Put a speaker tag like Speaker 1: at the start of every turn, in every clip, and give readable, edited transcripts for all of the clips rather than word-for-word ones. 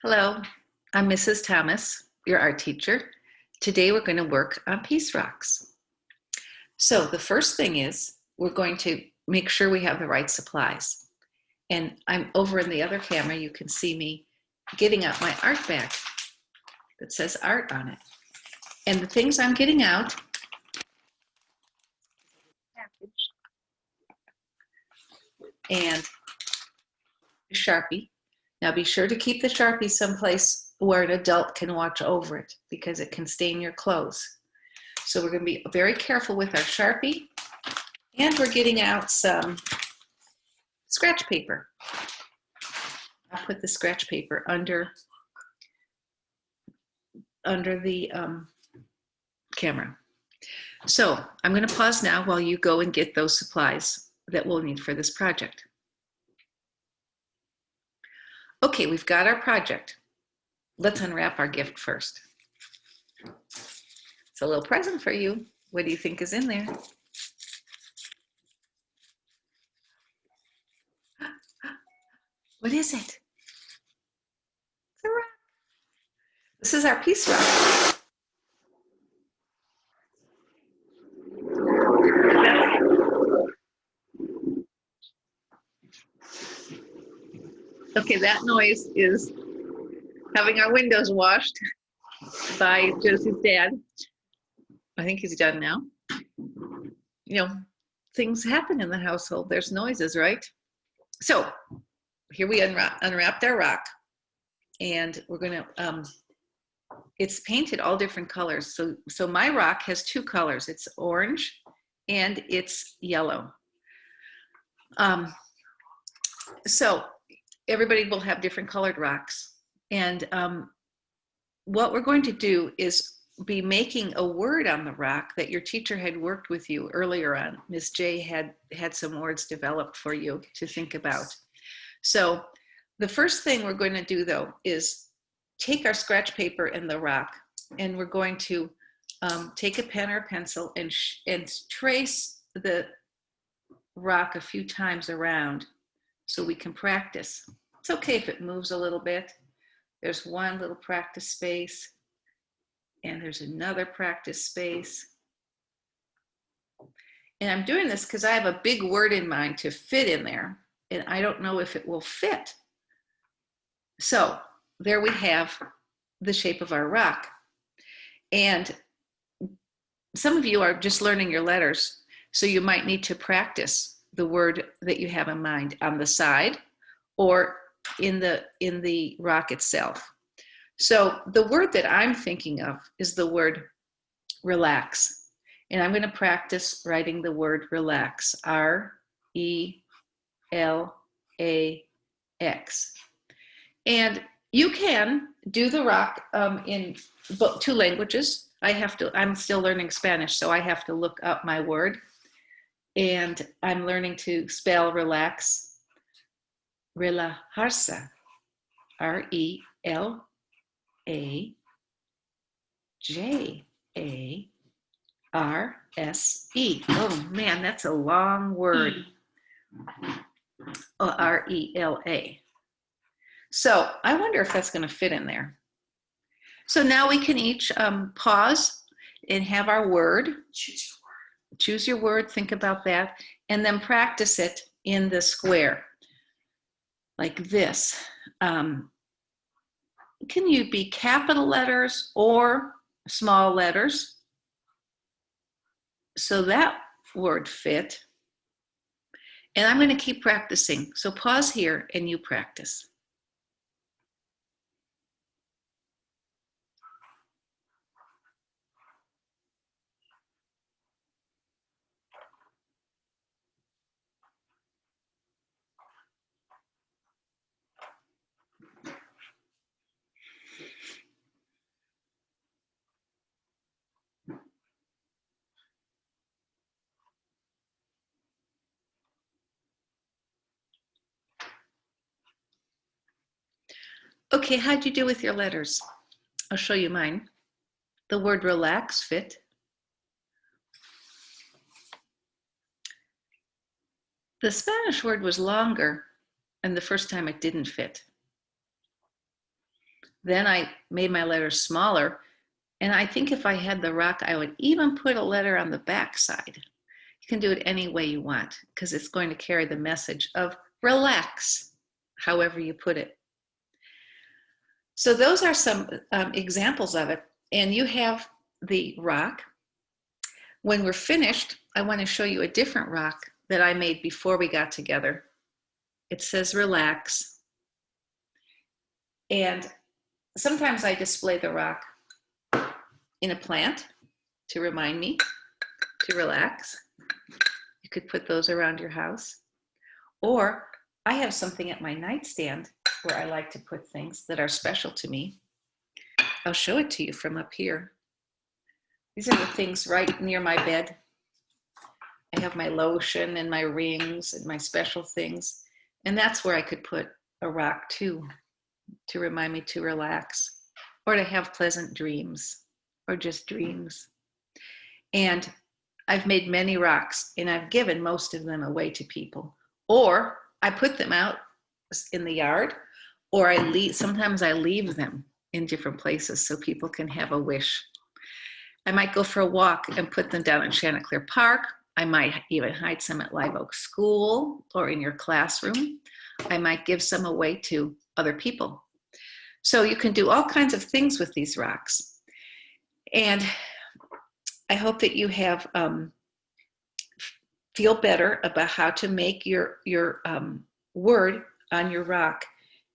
Speaker 1: Hello, I'm Mrs. Thomas, your art teacher. Today we're going to work on piece rocks. So the first thing is we're going to make sure we have the right supplies. And I'm over in the other camera, you can see me getting out my art bag that says art on it. And the things I'm getting out, and a Sharpie. Now be sure to keep the Sharpie someplace where an adult can watch over it because it can stain your clothes. So we're going to be very careful with our Sharpie, and we're getting out some scratch paper. I'll put the scratch paper under the camera. So I'm going to pause now while you go and get those supplies that we'll need for this project. Okay, we've got our project. Let's unwrap our gift first. It's a little present for you. What do you think is in there? What is it? It's a rock. This is our piece rock. Okay, that noise is having our windows washed by Josie's dad. I think he's done now. You know, things happen in the household. There's noises, right? So here we unwrapped our rock, and we're gonna, it's painted all different colors. So my rock has two colors. It's orange and it's yellow. So everybody will have different colored rocks. And what we're going to do is be making a word on the rock that your teacher had worked with you earlier on. Ms. J had some words developed for you to think about. So the first thing we're going to do, though, is take our scratch paper and the rock, and we're going to take a pen or a pencil and trace the rock a few times around so we can practice. It's okay if it moves a little bit. There's one little practice space, and there's another practice space. And I'm doing this because I have a big word in mind to fit in there, and I don't know if it will fit. So there we have the shape of our rock. And some of you are just learning your letters, so you might need to practice the word that you have in mind on the side or in the rock itself. So the word that I'm thinking of is the word relax. And I'm going to practice writing the word relax, R-E-L-A-X. And you can do the rock in two languages. I'm still learning Spanish, so I have to look up my word. And I'm learning to spell relax, relajarse, R-E-L-A-J-A-R-S-E. Oh man, that's a long word. R-E-L-A. So I wonder if that's going to fit in there. So now we can each pause and have our word. Choose your word, think about that, and then practice it in the square, like this. Can you be capital letters or small letters? So that word fit. And I'm going to keep practicing. So pause here and you practice. Okay, how'd you do with your letters? I'll show you mine. The word relax fit. The Spanish word was longer, and the first time it didn't fit. Then I made my letters smaller. And I think if I had the rock, I would even put a letter on the back side. You can do it any way you want because it's going to carry the message of relax, however you put it. So those are some examples of it. And you have the rock. When we're finished, I want to show you a different rock that I made before we got together. It says relax. And sometimes I display the rock in a plant to remind me to relax. You could put those around your house. Or I have something at my nightstand where I like to put things that are special to me. I'll show it to you from up here. These are the things right near my bed. I have my lotion and my rings and my special things. And that's where I could put a rock too, to remind me to relax or to have pleasant dreams or just dreams. And I've made many rocks and I've given most of them away to people. Or I put them out in the yard, or sometimes I leave them in different places so people can have a wish. I might go for a walk and put them down in Chanticleer Park. I might even hide some at Live Oak School or in your classroom. I might give some away to other people. So you can do all kinds of things with these rocks. And I hope that you have feel better about how to make your word on your rock.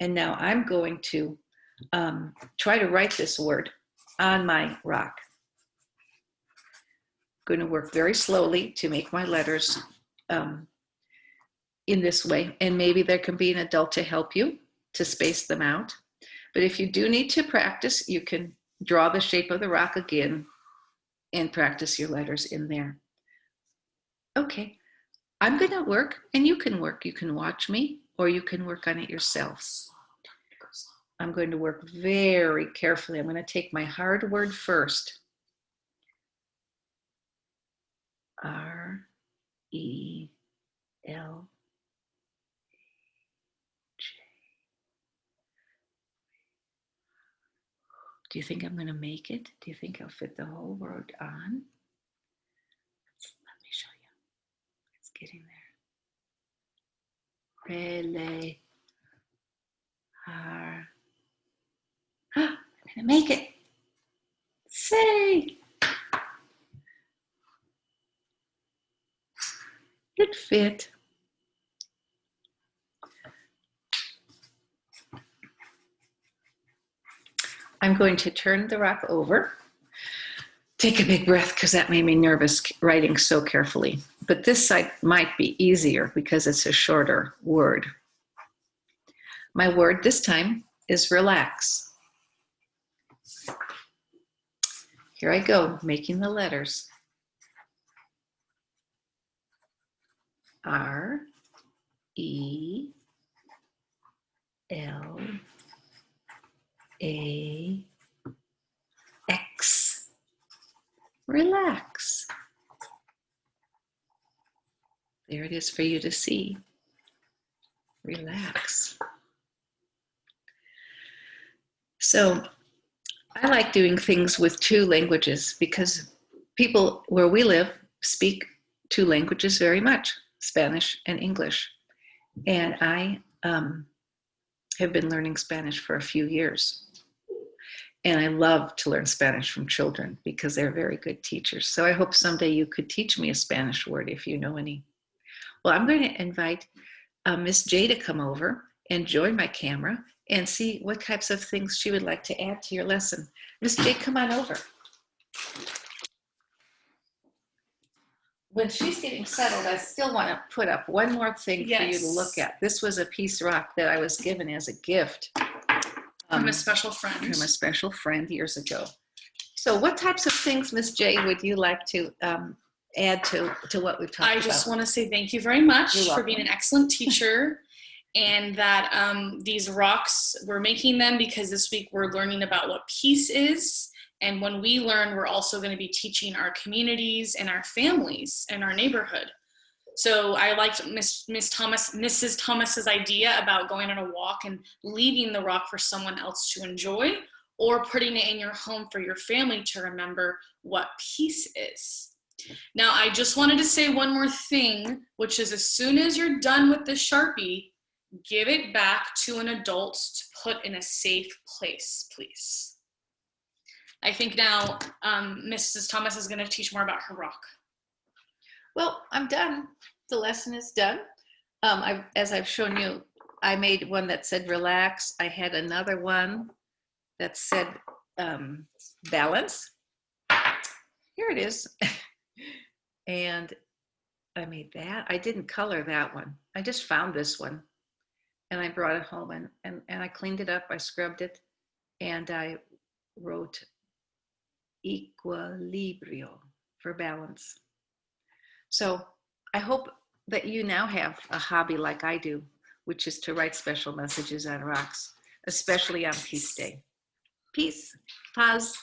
Speaker 1: And now I'm going to try to write this word on my rock. I'm going to work very slowly to make my letters in this way. And maybe there can be an adult to help you to space them out. But if you do need to practice, you can draw the shape of the rock again and practice your letters in there. Okay, I'm going to work and you can work. You can watch me or you can work on it yourselves. I'm going to work very carefully. I'm going to take my hard word first. R-E-L-J. Do you think I'm going to make it? Do you think I'll fit the whole word on? Let me show you. It's getting there. I'm going to make it. Say. It fit. I'm going to turn the rock over. Take a big breath because that made me nervous writing so carefully. But this side might be easier because it's a shorter word. My word this time is relax. Here I go, making the letters. R-E-L-A-X. Relax. There it is for you to see. Relax. So I like doing things with two languages because people where we live speak two languages very much, Spanish and English. And I have been learning Spanish for a few years. And I love to learn Spanish from children because they're very good teachers. So I hope someday you could teach me a Spanish word if you know any. Well, I'm going to invite Miss J to come over and join my camera and see what types of things she would like to add to your lesson. Miss J, come on over. When she's getting settled, I still want to put up one more thing for you to look at. This was a piece rock that I was given as a gift.
Speaker 2: From a special friend.
Speaker 1: From a special friend years ago. So what types of things, Miss J, would you like to add to what we've talked about?
Speaker 2: I just want to say thank you very much for being an excellent teacher, and that these rocks, we're making them because this week we're learning about what peace is. And when we learn, we're also going to be teaching our communities and our families and our neighborhood. So I liked Mrs. Thomas's idea about going on a walk and leaving the rock for someone else to enjoy, or putting it in your home for your family to remember what peace is. Now, I just wanted to say one more thing, which is as soon as you're done with the Sharpie, give it back to an adult to put in a safe place, please. I think now Mrs. Thomas is going to teach more about her rock.
Speaker 1: Well, I'm done. The lesson is done. As I've shown you, I made one that said relax. I had another one that said balance. Here it is. And I made that. I didn't color that one. I just found this one. And I brought it home and I cleaned it up. I scrubbed it. And I wrote equilibrio for balance. So I hope that you now have a hobby like I do, which is to write special messages on rocks, especially on Peace Day. Peace, paz.